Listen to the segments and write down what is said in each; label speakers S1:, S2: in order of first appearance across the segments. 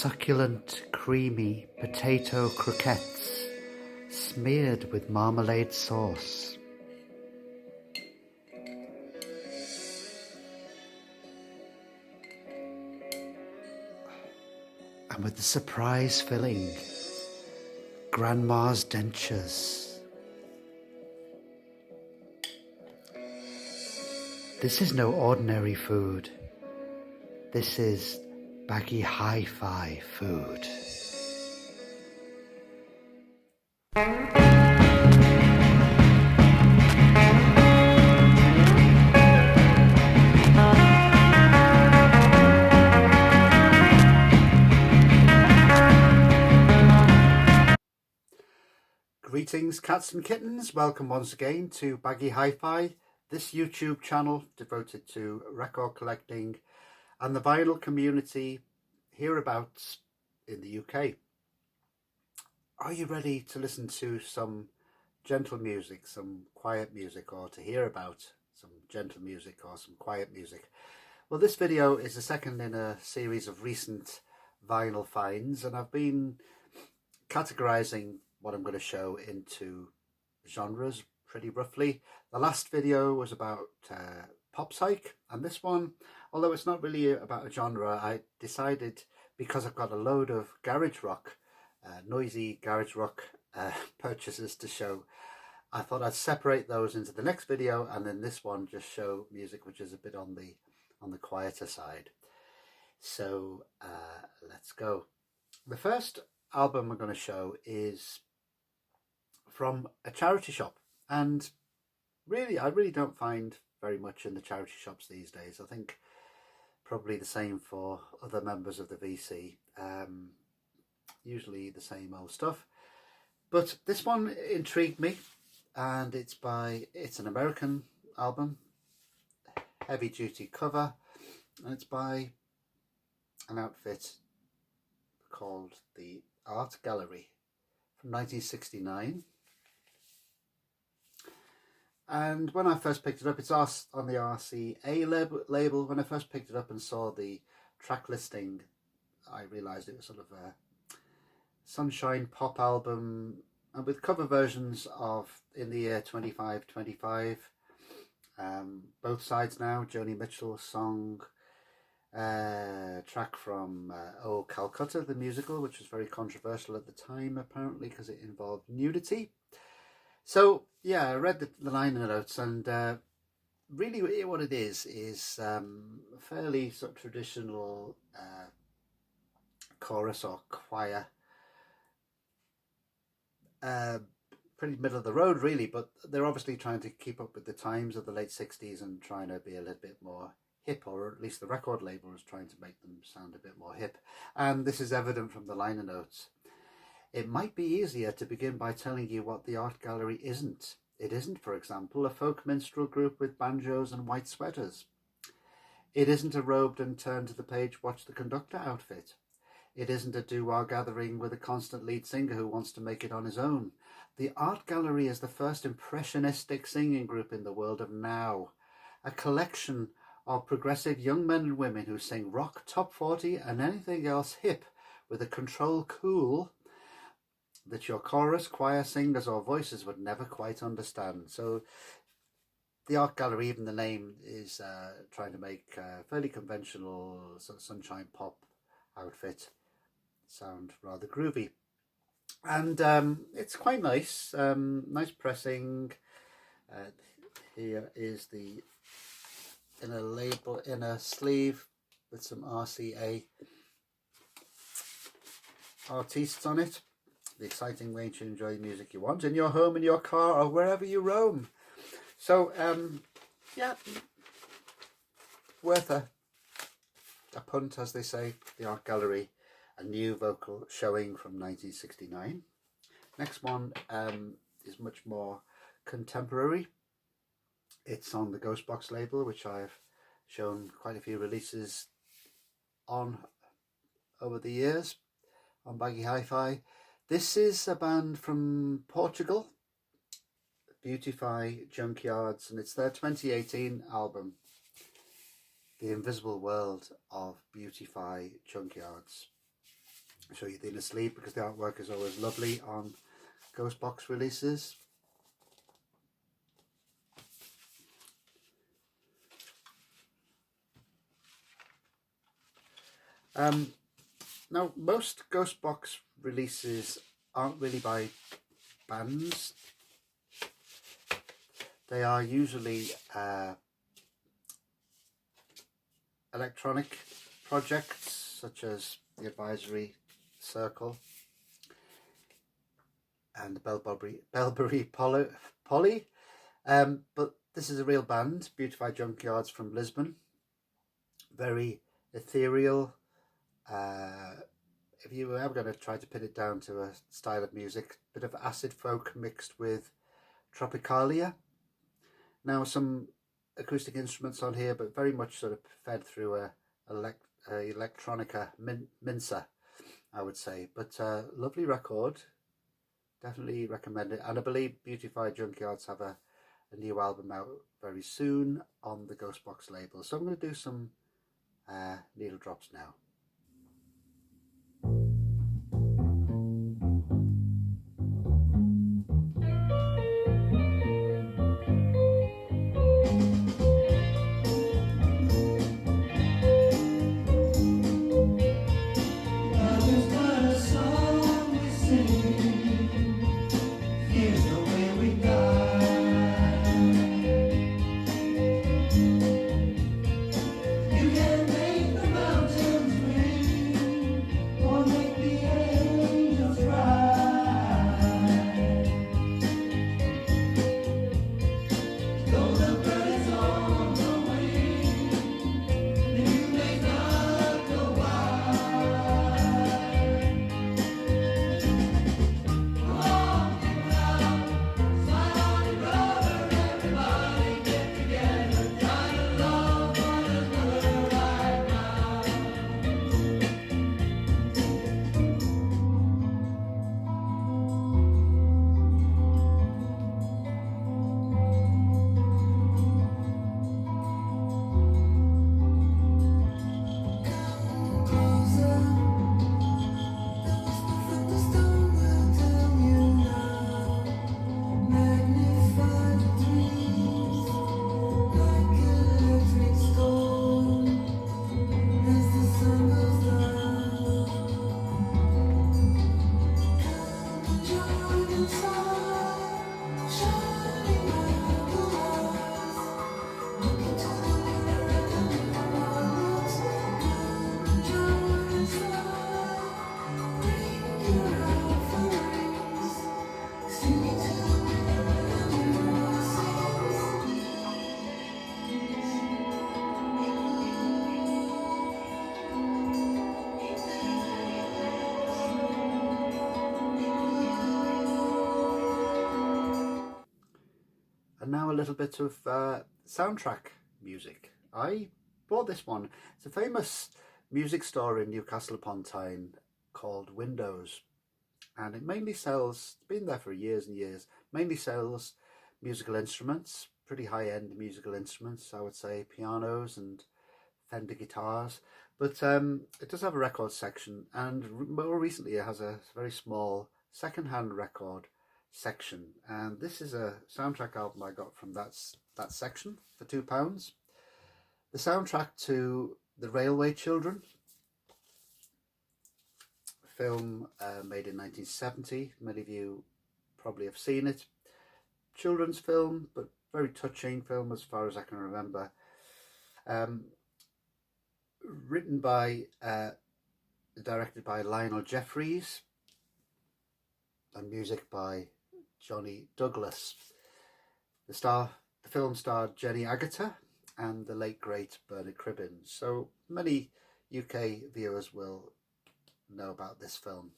S1: Succulent, creamy potato croquettes smeared with marmalade sauce. And with the surprise filling, Grandma's dentures. This is no ordinary food. This is Baggy Hi Fi food. Greetings cats and kittens, welcome once again to Baggy Hi Fi, this YouTube channel devoted to record collecting and the vinyl community hereabouts in the UK. Are you ready to listen to some gentle music, some quiet music, or to hear about some gentle music or some quiet music? Well, this video is the second in a series of recent vinyl finds, and I've been categorizing what I'm going to show into genres pretty roughly. The last video was about pop psych, and this one, although it's not really about a genre, I decided, because I've got a load of garage rock, noisy garage rock purchases to show, I thought I'd separate those into the next video, and then this one just show music which is a bit on the quieter side. So let's go. The first album I'm going to show is from a charity shop, and really I really don't find very much in the charity shops these days. I think probably the same for other members of the VC, usually the same old stuff, but this one intrigued me, and it's an American album, heavy duty cover, and it's by an outfit called the Art Gallery from 1969. And when I first picked it up, it's on the RCA label. When I first picked it up and saw the track listing, I realised it was sort of a sunshine pop album, and with cover versions of In the Year 2525, Both Sides Now, Joni Mitchell's song, track from Oh Calcutta, the musical, which was very controversial at the time apparently because it involved nudity. So yeah, I read the liner notes, and really what it is a fairly sort of traditional chorus or choir, pretty middle of the road really, but they're obviously trying to keep up with the times of the late 60s and trying to be a little bit more hip, or at least the record label is trying to make them sound a bit more hip, and this is evident from the liner notes. It might be easier to begin by telling you what the Art Gallery isn't. It isn't, for example, a folk minstrel group with banjos and white sweaters. It isn't a robed and turn to the page watch the conductor outfit. It isn't a doo-wah gathering with a constant lead singer who wants to make it on his own. The Art Gallery is the first impressionistic singing group in the world of now, a collection of progressive young men and women who sing rock, top 40 and anything else hip with a control cool that your chorus, choir, singers or voices would never quite understand. So the Art Gallery, even the name, is trying to make a fairly conventional sort of sunshine pop outfit sound rather groovy. And it's quite nice, nice pressing. Here is the inner sleeve with some RCA artists on it. The exciting way to enjoy the music you want in your home, in your car, or wherever you roam. So, yeah, worth a punt, as they say. The Art Gallery, a new vocal showing from 1969. Next one is much more contemporary. It's on the Ghost Box label, which I've shown quite a few releases on over the years on Baggy Hi Fi. This is a band from Portugal, Beautify Junkyards, and it's their 2018 album, The Invisible World of Beautify Junkyards. show you the inner sleeve because the artwork is always lovely on Ghost Box releases. Now, most Ghost Box releases aren't really by bands. They are usually electronic projects such as the Advisory Circle and the Bellbury Polly. But this is a real band, Beautified Junkyards from Lisbon. Very ethereal. If you were ever going to try to pin it down to a style of music, bit of acid folk mixed with Tropicalia. Now some acoustic instruments on here, but very much sort of fed through a electronica mincer, I would say. But lovely record, definitely recommend it. And I believe Beautified Junkyards have a new album out very soon on the Ghost Box label. So I'm going to do some needle drops now. And now a little bit of soundtrack music. I bought this one. It's a famous music store in Newcastle upon Tyne called Windows. And it mainly sells, it's been there for years and years, mainly sells musical instruments, pretty high-end musical instruments, I would say, pianos and Fender guitars. But it does have a record section, and more recently it has a very small second-hand record section, and this is a soundtrack album I got from that section for £2. The soundtrack to The Railway Children, film made in 1970. Many of you probably have seen it. Children's film, but very touching film as far as I can remember. Written by, directed by Lionel Jeffries, and music by Johnny Douglas. The film starred Jenny Agutter and the late great Bernard Cribbins. So many UK viewers will know about this film.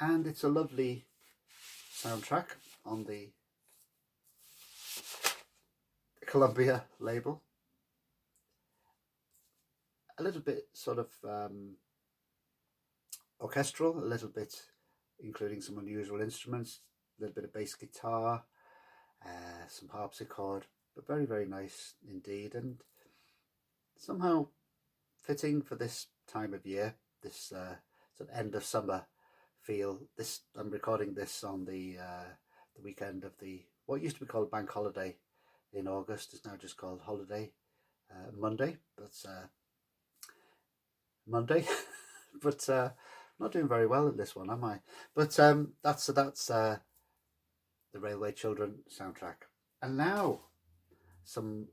S1: And it's a lovely soundtrack on the Columbia label. A little bit sort of orchestral, a little bit including some unusual instruments, a little bit of bass guitar, some harpsichord, but very, very nice indeed, and somehow fitting for this time of year, this sort of end of summer feel. This, I'm recording this on the weekend of what used to be called Bank Holiday in August. It's now just called Holiday Monday. That's Monday, but not doing very well in this one, am I? But that's the Railway Children soundtrack. And now some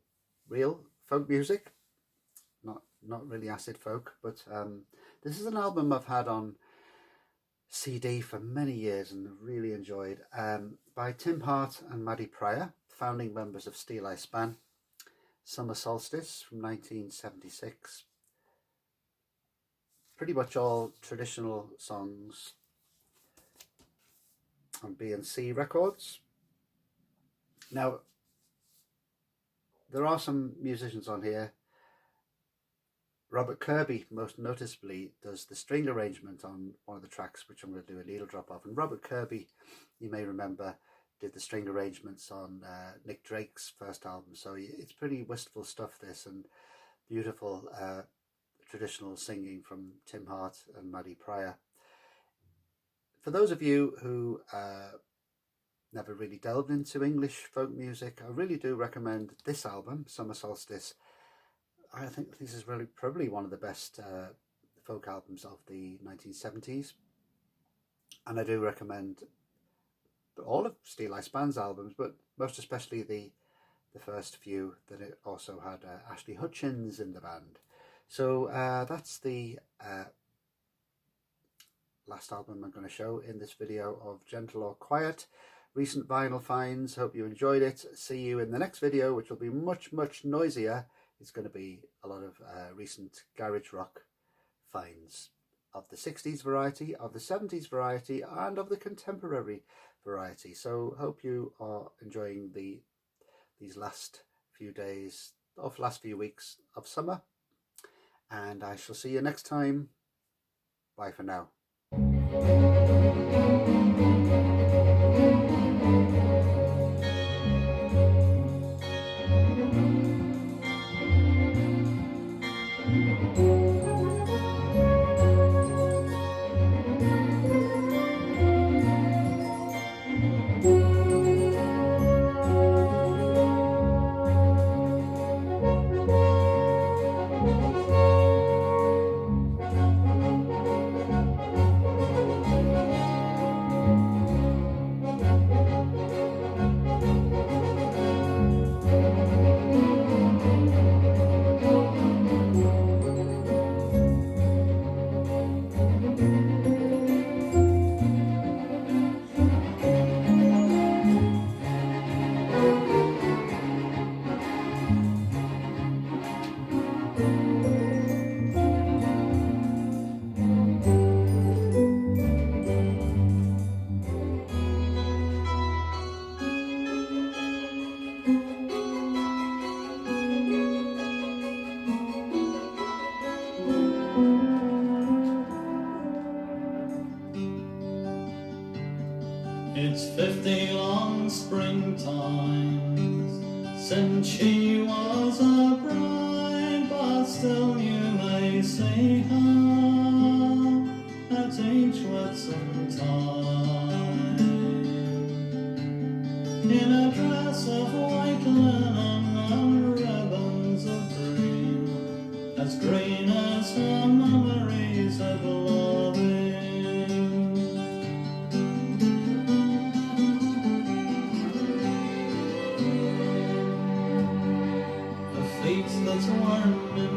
S1: real folk music, not really acid folk, but this is an album I've had on CD for many years and really enjoyed, by Tim Hart and Maddie Pryor, founding members of Steel Eye Span. Summer Solstice from 1976. Pretty much all traditional songs on B&C Records. Now, there are some musicians on here. Robert Kirby, most noticeably, does the string arrangement on one of the tracks, which I'm going to do a needle drop of. And Robert Kirby, you may remember, did the string arrangements on Nick Drake's first album. So it's pretty wistful stuff, this, and beautiful traditional singing from Tim Hart and Maddie Pryor. For those of you who never really delved into English folk music, I really do recommend this album, Summer Solstice. I think this is really probably one of the best folk albums of the 1970s. And I do recommend all of Steel Eye Span's albums, but most especially the first few that it also had Ashley Hutchins in the band. So that's the last album I'm going to show in this video of Gentle or Quiet, recent vinyl finds. Hope you enjoyed it. See you in the next video, which will be much noisier. It's going to be a lot of recent garage rock finds of the 60s variety, of the 70s variety, and of the contemporary variety. So hope you are enjoying these last few days, of last few weeks of summer. And I shall see you next time. Bye for now.
S2: It's 50 long springtimes since she was a bride, but still you may see her at each Whitsuntide in a dress of white linen and ribbons of green as her memories of loving. Feet that warm in